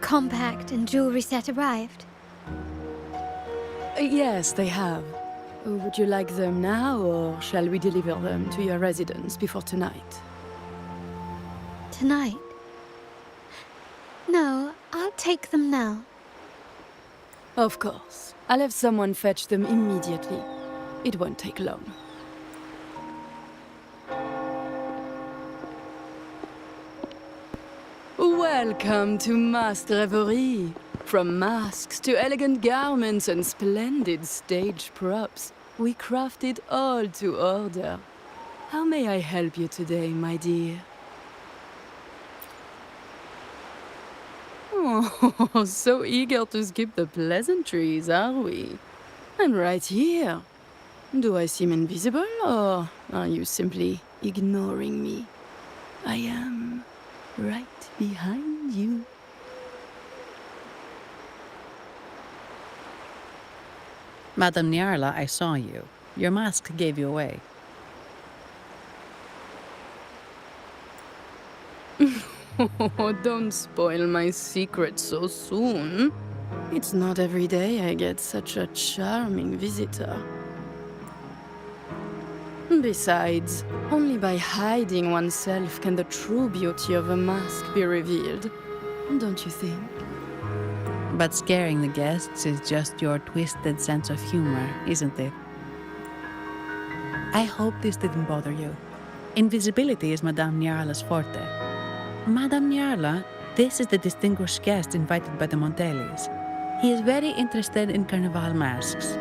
compact and jewelry set arrived? Yes, they have. Would you like them now, or shall we deliver them to your residence before tonight? Tonight? No, I'll take them now. Of course. I'll have someone fetch them immediately. It won't take long. Welcome to Masked Reverie. From masks to elegant garments and splendid stage props, we craft it all to order. How may I help you today, my dear? Oh, so eager to skip the pleasantries, are we? I'm right here. Do I seem invisible, or are you simply ignoring me? I am right behind you. Madame Nyarla, I saw you. Your mask gave you away. Oh, don't spoil my secret so soon. It's not every day I get such a charming visitor. Besides, only by hiding oneself can the true beauty of a mask be revealed. Don't you think? But scaring the guests is just your twisted sense of humor, isn't it? I hope this didn't bother you. Invisibility is Madame Nyarla's forte. Madame Nyarla, this is the distinguished guest invited by the Montelis. He is very interested in carnival masks.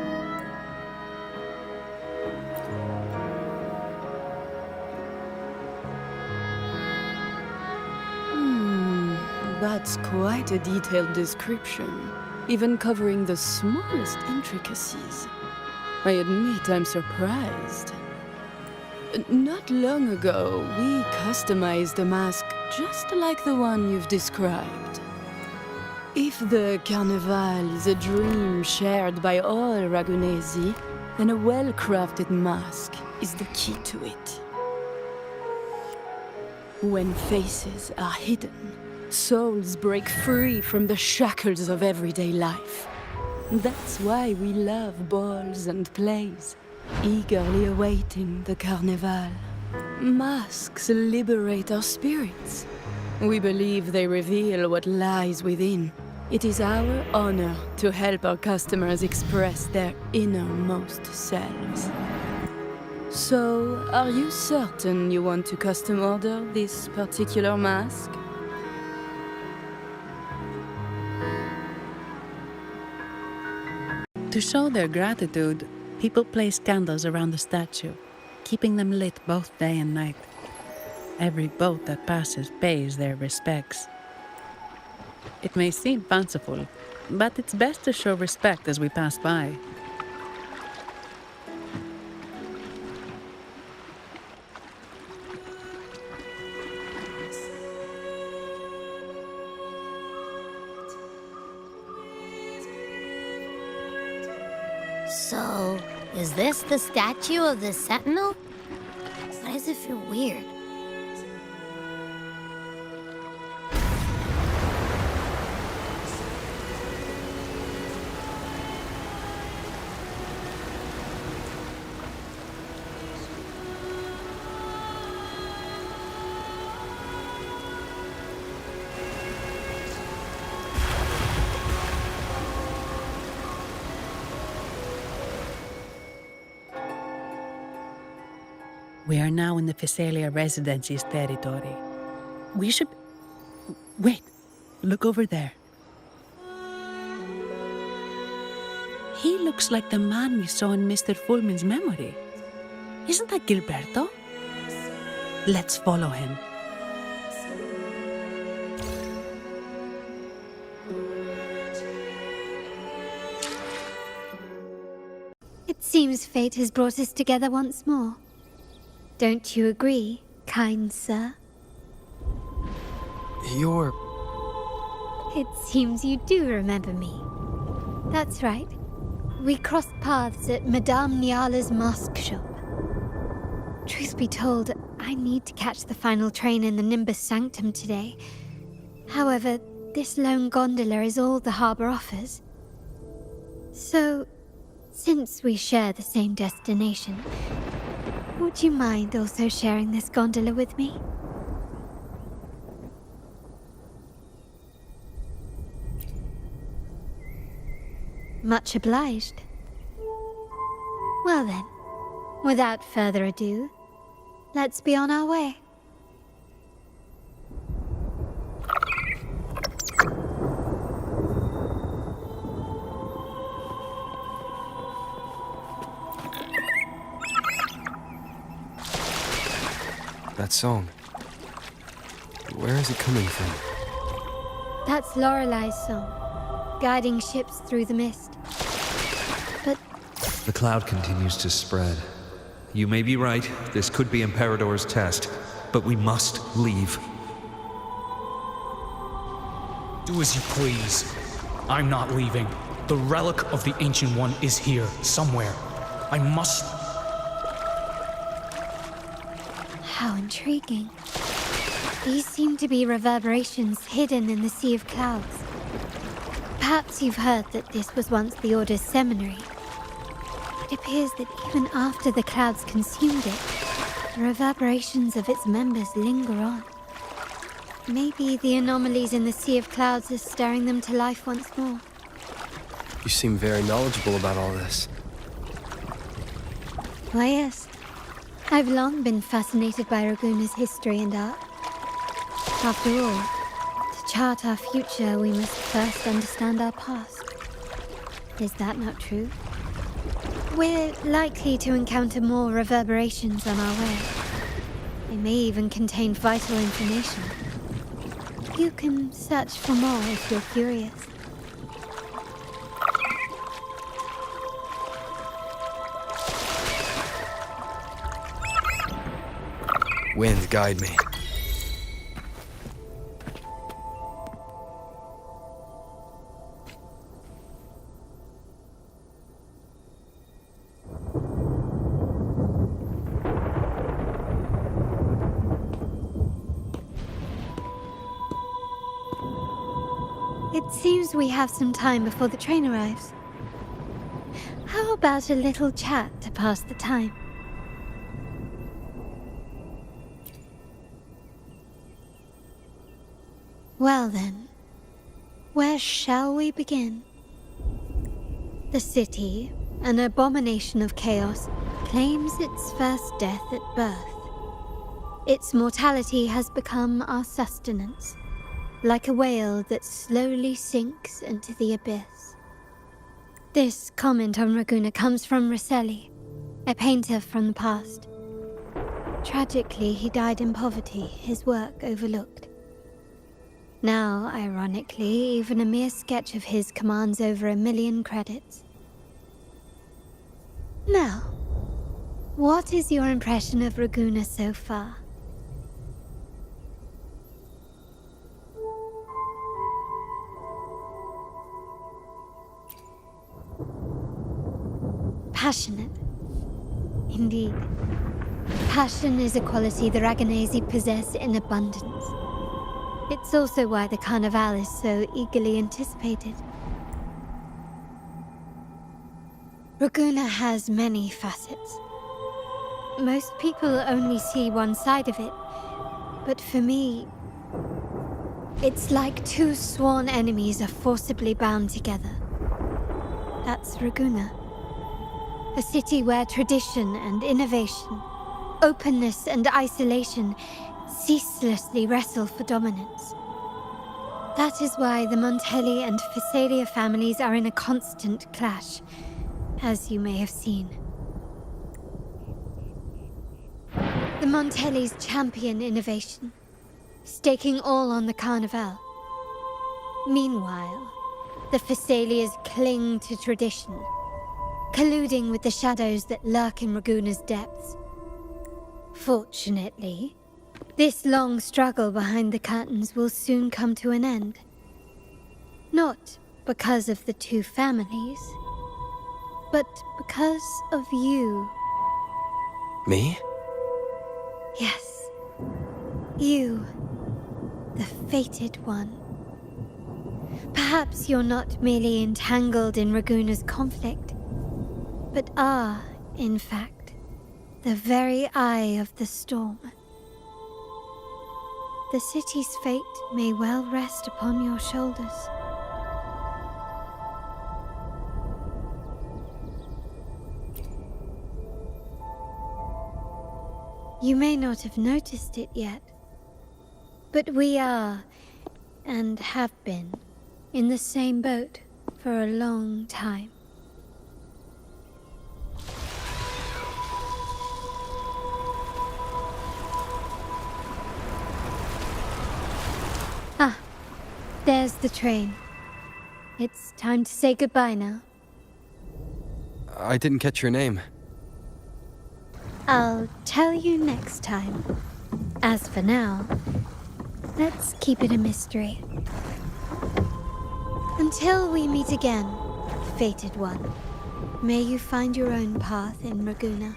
That's quite a detailed description, even covering the smallest intricacies. I admit I'm surprised. Not long ago, we customized a mask just like the one you've described. If the Carnival is a dream shared by all Ragunesi, then a well-crafted mask is the key to it. When faces are hidden, souls break free from the shackles of everyday life. That's why we love balls and plays, eagerly awaiting the Carnival. Masks liberate our spirits. We believe they reveal what lies within. It is our honor to help our customers express their innermost selves. So, are you certain you want to custom order this particular mask? To show their gratitude, people place candles around the statue, keeping them lit both day and night. Every boat that passes pays their respects. It may seem fanciful, but it's best to show respect as we pass by. So, is this the statue of the Sentinel? Why does it feel weird? We are now in the Physalia Residency's territory. We should... Wait, look over there. He looks like the man we saw in Mr. Fulmin's memory. Isn't that Gilberto? Let's follow him. It seems fate has brought us together once more. Don't you agree, kind sir? You're... It seems you do remember me. That's right. We crossed paths at Madame Nyarla's mask shop. Truth be told, I need to catch the final train in the Nimbus Sanctum today. However, this lone gondola is all the harbor offers. So, since we share the same destination, would you mind also sharing this gondola with me? Much obliged. Well then, without further ado, let's be on our way. That song. Where is it coming from? That's Lorelei's song, guiding ships through the mist. But The cloud continues to spread. You may be right, this could be Imperador's test, but we must leave. Do as you please. I'm not leaving. The relic of the Ancient One is here, somewhere. I must... how intriguing. These seem to be reverberations hidden in the Sea of Clouds. Perhaps you've heard that this was once the Order's seminary. It appears that even after the clouds consumed it, the reverberations of its members linger on. Maybe the anomalies in the Sea of Clouds are stirring them to life once more. You seem very knowledgeable about all this. Why, yes. I've long been fascinated by Raguna's history and art. After all, to chart our future, we must first understand our past. Is that not true? We're likely to encounter more reverberations on our way. They may even contain vital information. You can search for more if you're curious. Wind, guide me. It seems we have some time before the train arrives. How about a little chat to pass the time? Well then, where shall we begin? The city, an abomination of chaos, claims its first death at birth. Its mortality has become our sustenance, like a whale that slowly sinks into the abyss. This comment on Raguna comes from Rosselli, a painter from the past. Tragically, he died in poverty, his work overlooked. Now, ironically, even a mere sketch of his commands over 1 million credits. Now, what is your impression of Raguna so far? Passionate. Indeed. Passion is a quality the Raganesi possess in abundance. It's also why the Carnival is so eagerly anticipated. Raguna has many facets. Most people only see one side of it, but for me, it's like two sworn enemies are forcibly bound together. That's Raguna. A city where tradition and innovation, openness and isolation ceaselessly wrestle for dominance. That is why the Montelli and Phasalia families are in a constant clash, as you may have seen. The Montellis champion innovation, staking all on the Carnival. Meanwhile, the Phasalias cling to tradition, colluding with the shadows that lurk in Raguna's depths. Fortunately, this long struggle behind the curtains will soon come to an end. Not because of the two families, but because of you. Me? Yes, you, the fated one. Perhaps you're not merely entangled in Raguna's conflict, but are, in fact, the very eye of the storm. The city's fate may well rest upon your shoulders. You may not have noticed it yet, but we are, and have been, in the same boat for a long time. Ah, there's the train. It's time to say goodbye now. I didn't catch your name. I'll tell you next time. As for now, let's keep it a mystery. Until we meet again, fated one, may you find your own path in Raguna.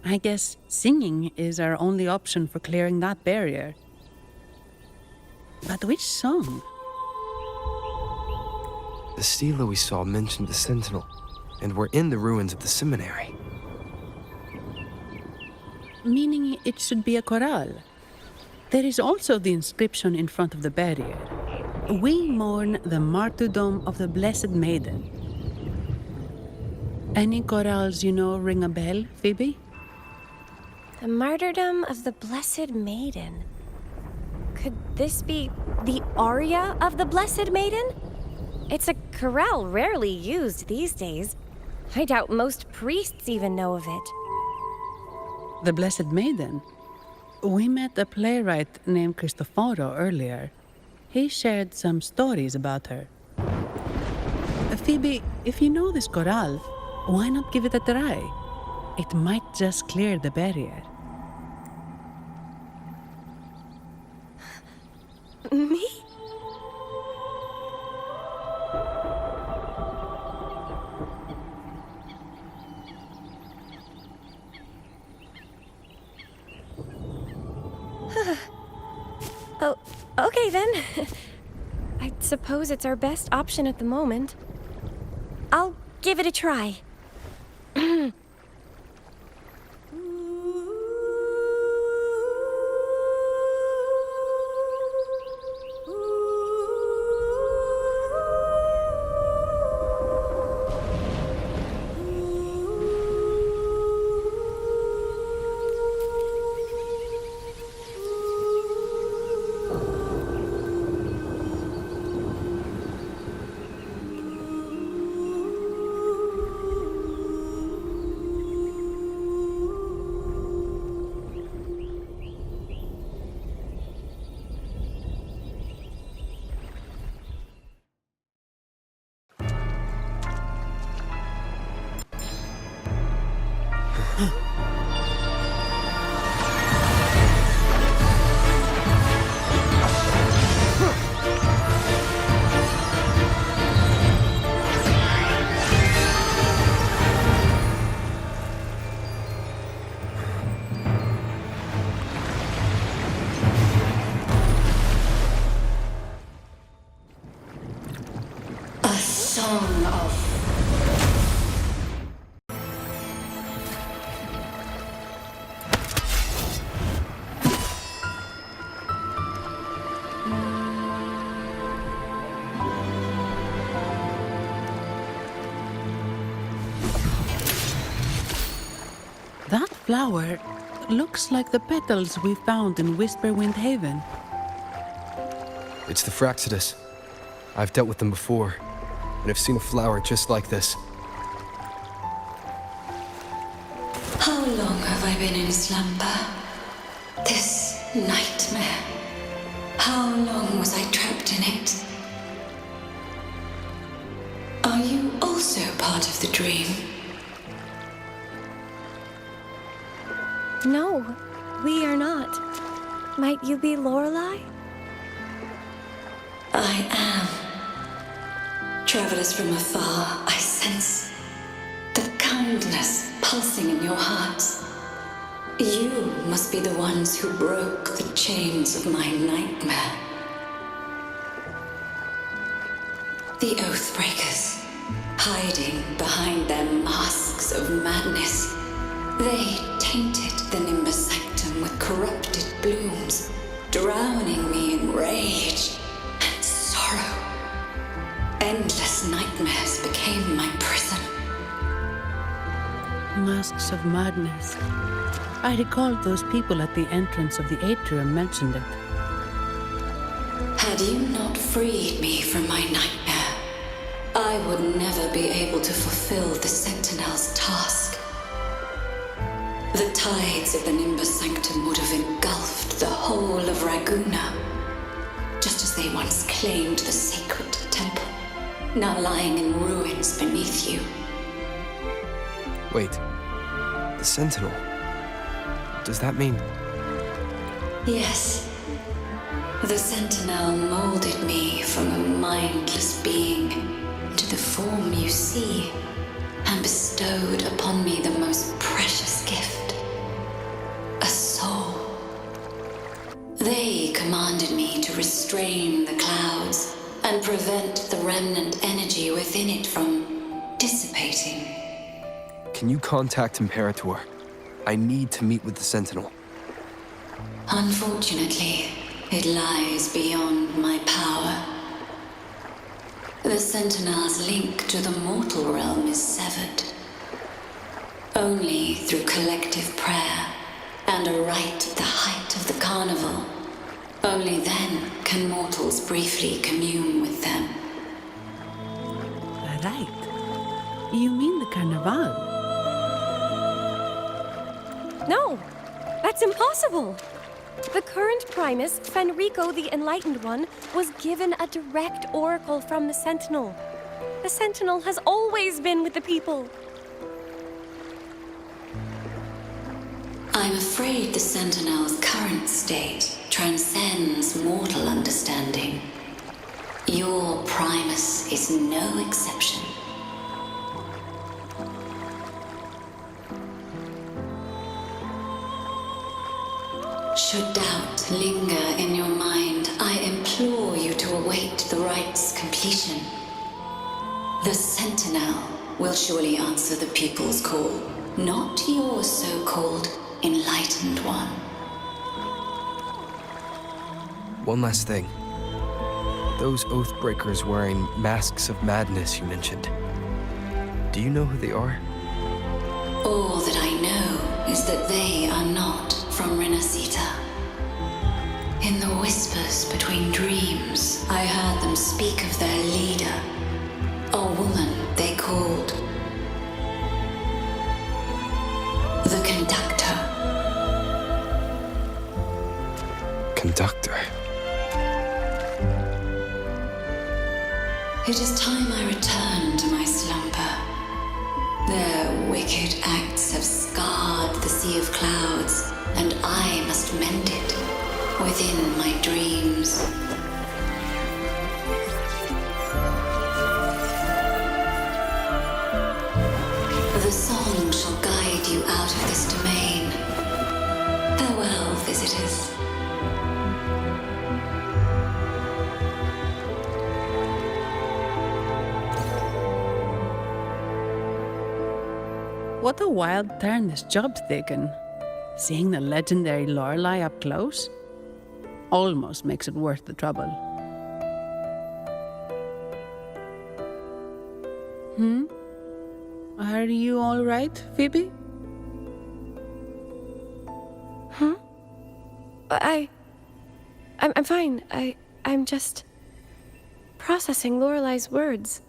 I guess singing is our only option for clearing that barrier. But which song? The stela we saw mentioned the Sentinel, and we're in the ruins of the seminary. Meaning it should be a chorale. There is also the inscription in front of the barrier. We mourn the martyrdom of the Blessed Maiden. Any chorales you know ring a bell, Phoebe? The martyrdom of the Blessed Maiden. Could this be the aria of the Blessed Maiden? It's a chorale rarely used these days. I doubt most priests even know of it. The Blessed Maiden? We met a playwright named Cristoforo earlier. He shared some stories about her. Phoebe, if you know this chorale, why not give it a try? It might just clear the barrier. Me? Oh, okay then. I suppose it's our best option at the moment. I'll give it a try. That flower looks like the petals we found in Whisperwind Haven. It's the Fraxidus. I've dealt with them before, and I've seen a flower just like this. How long have I been in slumber? This nightmare. How long was I trapped in the dream? No, we are not. Might you be Lorelei? I am. Travelers from afar, I sense the kindness pulsing in your hearts. You must be the ones who broke the chains of my nightmare. The Oathbreakers, hiding behind their masks of madness. They tainted the Nimbus Sanctum with corrupted blooms, drowning me in rage and sorrow. Endless nightmares became my prison. Masks of madness. I recalled those people at the entrance of the atrium mentioned it. Had you not freed me from my nightmare, I would never be able to fulfill the Sentinel's task. The tides of the Nimbus Sanctum would have engulfed the whole of Raguna, just as they once claimed the sacred temple, now lying in ruins beneath you. Wait. The Sentinel. Does that mean... Yes. The Sentinel molded me from a mindless being into the form you see, and bestowed upon me the most precious gift, a soul. They commanded me to restrain the clouds and prevent the remnant energy within it from dissipating. Can you contact Imperator? I need to meet with the Sentinel. Unfortunately, it lies beyond my power. The Sentinel's link to the mortal realm is severed. Only through collective prayer and a rite at the height of the carnival, only then can mortals briefly commune with them. Right. You mean the Carnival? No, that's impossible. The current Primus, Fenrico the Enlightened One, was given a direct oracle from the Sentinel. The Sentinel has always been with the people. I'm afraid the Sentinel's current state transcends mortal understanding. Your Primus is no exception. Should doubt linger in your mind, I implore you to await the rite's completion. The Sentinel will surely answer the people's call, not your so-called Enlightened One. One last thing. Those Oathbreakers wearing masks of madness you mentioned. Do you know who they are? All that I know is that they are not from Renacita. In the whispers between dreams, I heard them speak of their leader, a woman they called the Conductor. Conductor. It is time I return to my slumber. Their wicked acts have scarred the sea of clouds, and I must mend it within my dreams. The song shall guide you out of this domain. Farewell, visitors. What a wild turn this job's taken. Seeing the legendary Lorelei up close almost makes it worth the trouble. Are you all right, Phoebe? I'm fine. I'm just processing Lorelei's words.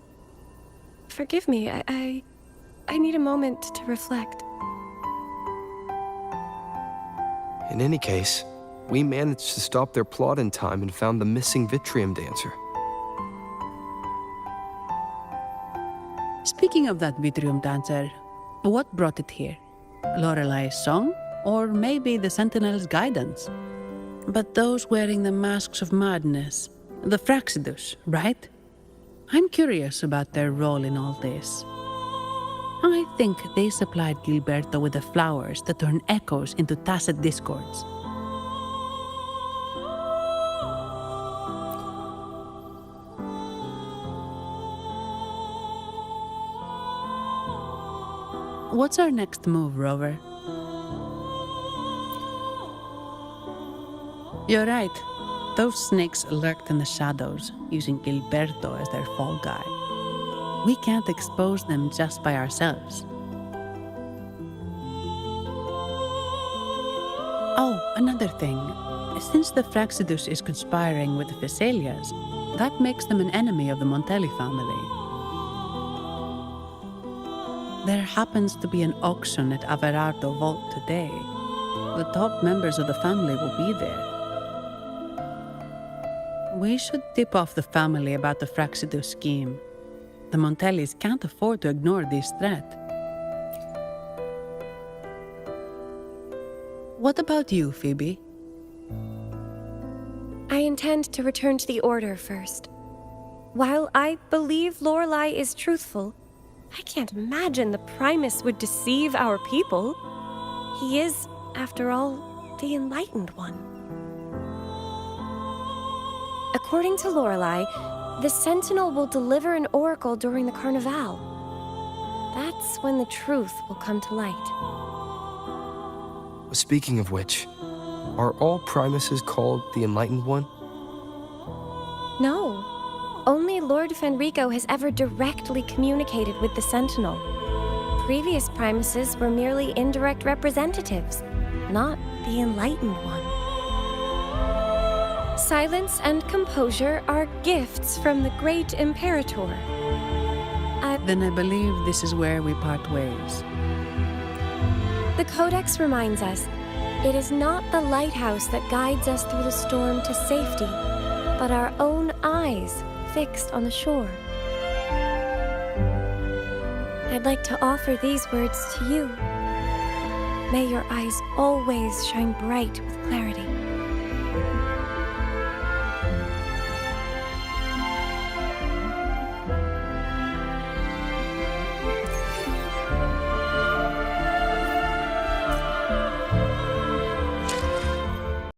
Forgive me. I need a moment to reflect. In any case, we managed to stop their plot in time and found the missing Vitrium dancer. Speaking of that Vitrium dancer, what brought it here? Lorelai's song? Or maybe the Sentinel's guidance? But those wearing the masks of madness, the Fraxidus, right? I'm curious about their role in all this. I think they supplied Gilberto with the flowers that turn echoes into tacit discords. What's our next move, Rover? You're right. Those snakes lurked in the shadows, using Gilberto as their fall guy. We can't expose them just by ourselves. Oh, another thing. Since the Fraxidus is conspiring with the Thessalias, that makes them an enemy of the Montelli family. There happens to be an auction at Averardo Vault today. The top members of the family will be there. We should tip off the family about the Fraxidus scheme. The Montellis can't afford to ignore this threat. What about you, Phoebe? I intend to return to the Order first. While I believe Lorelai is truthful, I can't imagine the Primus would deceive our people. He is, after all, the Enlightened One. According to Lorelai, the Sentinel will deliver an oracle during the Carnival. That's when the truth will come to light. Speaking of which, are all Primuses called the Enlightened One? No. Only Lord Fenrico has ever directly communicated with the Sentinel. Previous Primuses were merely indirect representatives, not the Enlightened One. Silence and composure are gifts from the great Imperator. Then I believe this is where we part ways. The Codex reminds us, it is not the lighthouse that guides us through the storm to safety, but our own eyes fixed on the shore. I'd like to offer these words to you. May your eyes always shine bright with clarity.